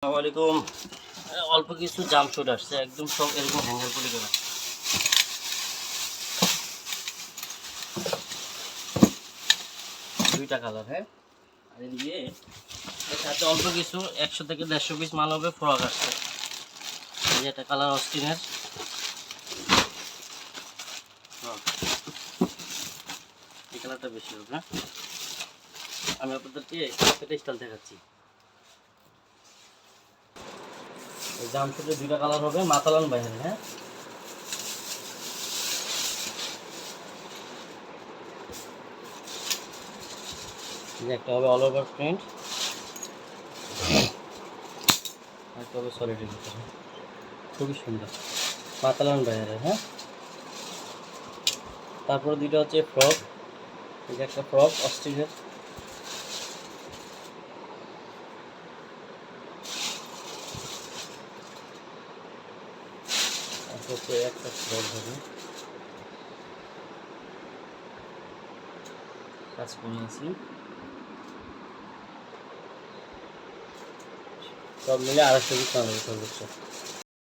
আসসালামু আলাইকুম। অল্প কিছু জামশুট আসছে, একদম সব এরকম হ্যাঙ্গার করে করা, দুইটা কালার। হ্যাঁ, আর এদিকে এর সাথে অল্প কিছু 100 থেকে 150 পিস মাল হবে, ফ্রক আসছে। এই যে একটা কালার অস্টিনের, এই কালারটা বেশি হবে না। আমি আপনাদেরকে একটা স্টাইল দেখাচ্ছি। এই জামশুটে দুইটা কালার হবে, মাতালান বাইরে। হ্যাঁ, একটা হবে অল ওভার প্রিন্ট, একটা হবে সলিডের ভিতরে, খুবই সুন্দর মাতালান বাইরে। হ্যাঁ, তারপরে দুইটা হচ্ছে ফ্রক, এই যে একটা ফ্রক অস্ট্রেলিয়ার, হচ্ছে একটা ফ্রক হবে কাজ করিয়েছি, সব মিলে 250 পিস মাল হবে সর্বোচ্চ।